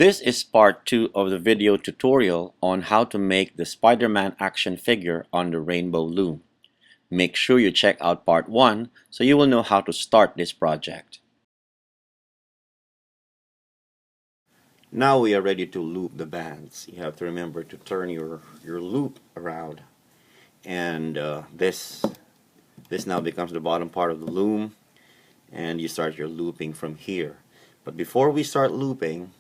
This is part 2 of the video tutorial on how to make the Spider-Man action figure on the Rainbow Loom. Make sure you check out part 1 so you will know how to start this project. Now we are ready to loop the bands. You have to remember to turn your loop around, and this now becomes the bottom part of the loom, and you start your looping from here. But before we start looping,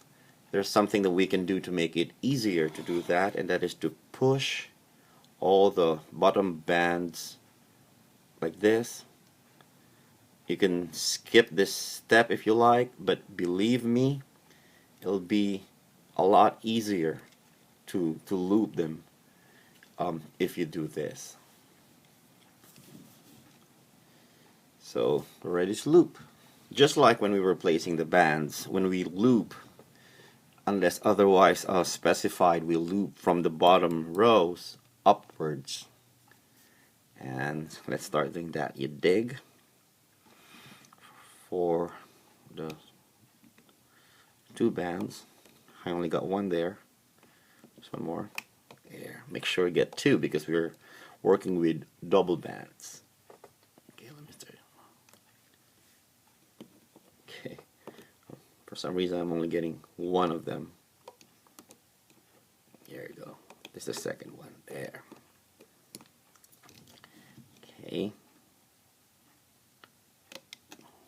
there's something that we can do to make it easier to do that, and that is to push all the bottom bands like this. You can skip this step if you like, but believe me, it'll be a lot easier to loop them if you do this. So we're ready to loop. Just like when we were placing the bands, when we loop, unless otherwise specified, we loop from the bottom rows upwards. And let's start doing that. You dig for the two bands. I only got one there. Just one more. There. Make sure you get two because we're working with double bands. Okay, let me start. Okay. For some reason I'm only getting one of them. There you go. This is the second one. There. Okay.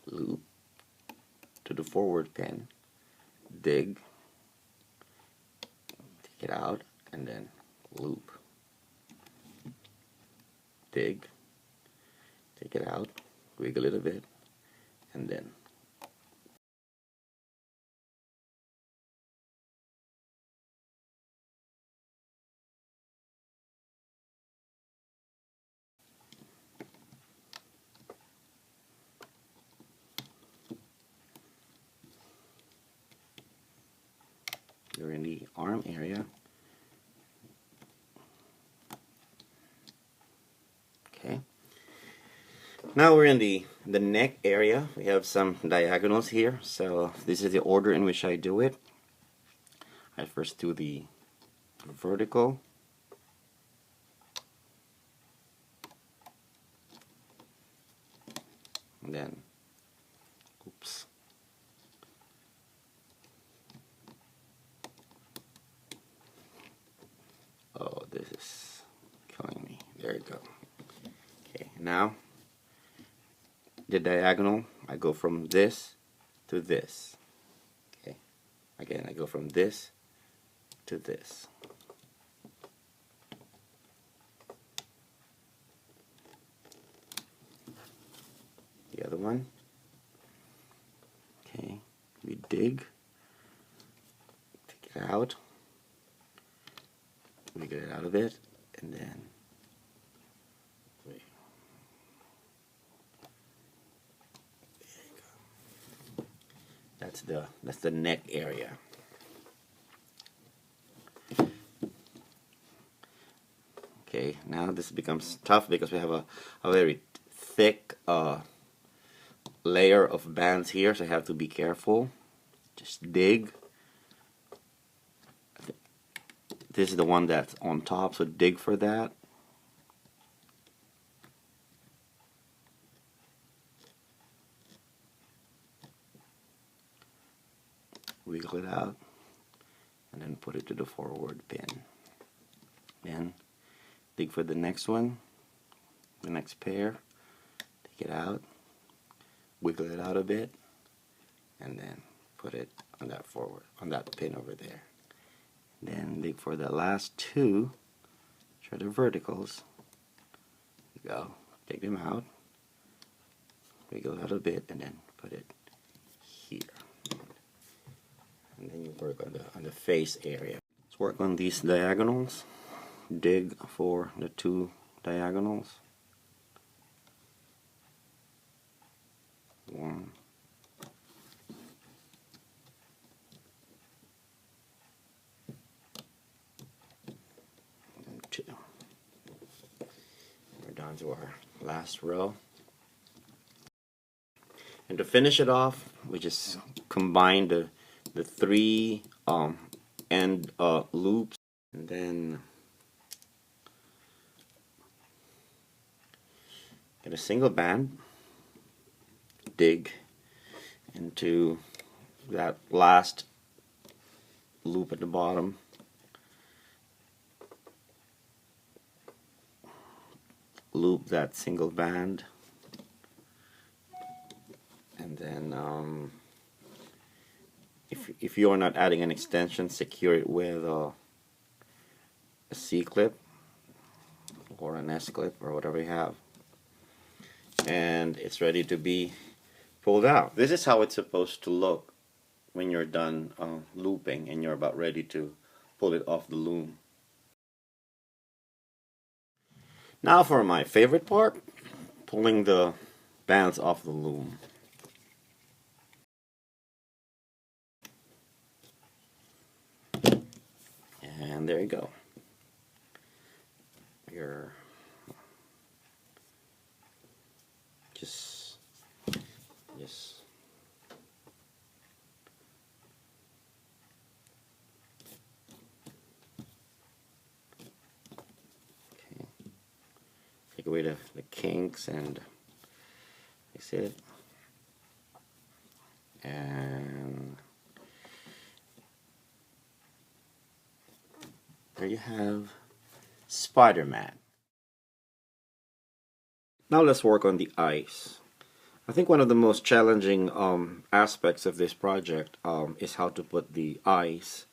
Loop to the forward pin. Dig. Take it out and then loop. Dig. Take it out. Wiggle it a bit and then you're in the arm area. Okay. Now we're in the neck area. We have some diagonals here. So this is the order in which I do it. I first do the vertical. And then, oops. Oh, this is killing me. There you go. Okay, now the diagonal, I go from this to this. Okay, again, I go from this to this. The other one. Okay, we dig, take it out. We get it out of it, and then wait. There you go. That's the neck area. Okay, now this becomes tough because we have a very thick layer of bands here, so I have to be careful. Just dig. This is the one that's on top, so dig for that. Wiggle it out, and then put it to the forward pin. Then dig for the next one, the next pair. Take it out, wiggle it out a bit, and then put it on that pin over there. Then dig for the last two, which are the verticals. Go, take them out, wiggle out a bit, and then put it here. And then you work on the face area. Let's work on these diagonals. Dig for the two diagonals. One. Two. We're down to our last row. And to finish it off, we just combine the the three end loops, and then get a single band, dig into that last loop at the bottom, loop that single band, and then if you are not adding an extension, secure it with a C-clip or an S-clip or whatever you have, and it's ready to be pulled out. This is how it's supposed to look when you're done looping and you're about ready to pull it off the loom. Now for my favorite part, pulling the bands off the loom. And there you go. You're just okay. Take away the kinks and fix it. And there you have Spider-Man. Now let's work on the eyes. I think one of the most challenging aspects of this project is how to put the eyes.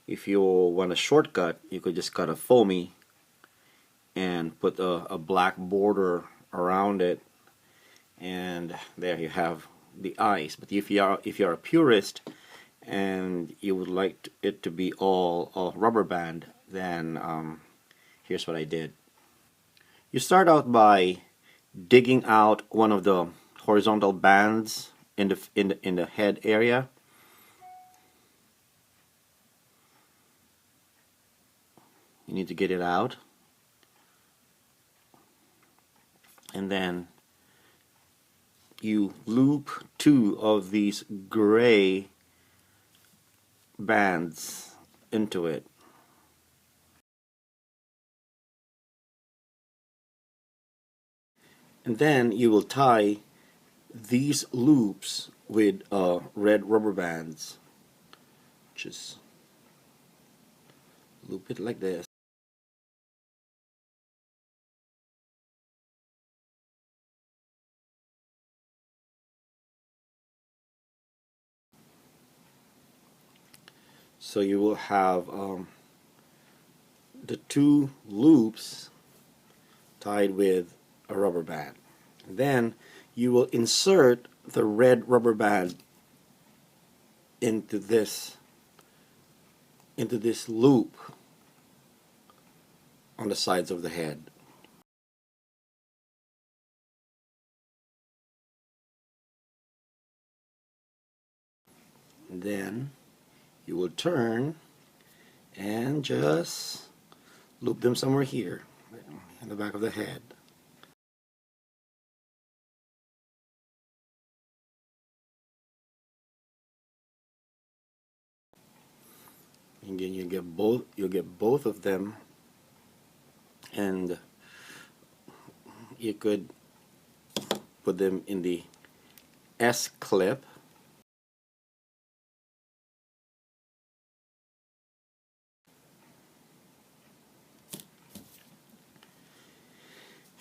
If you want a shortcut, you could just cut a foamy and put a black border around it, and there you have the eyes. But if you're a purist and you would like it to be all rubber band, then here's what I did. You start out by digging out one of the horizontal bands in the head area. You need to get it out, and then you loop two of these gray bands into it. And then you will tie these loops with red rubber bands. Just loop it like this. So you will have the two loops tied with a rubber band. And then you will insert the red rubber band into this loop on the sides of the head. And then you will turn and just loop them somewhere here in the back of the head. And then you'll get both of them, and you could put them in the S clip.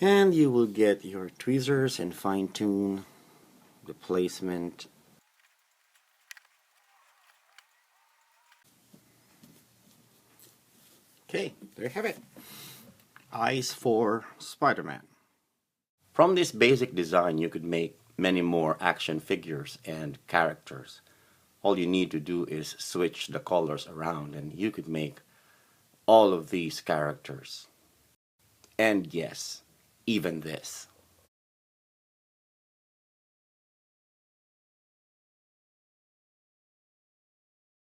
And you will get your tweezers and fine tune the placement. Okay, there you have it. Eyes for Spider-Man. From this basic design, you could make many more action figures and characters. All you need to do is switch the colors around and you could make all of these characters. And yes, even this.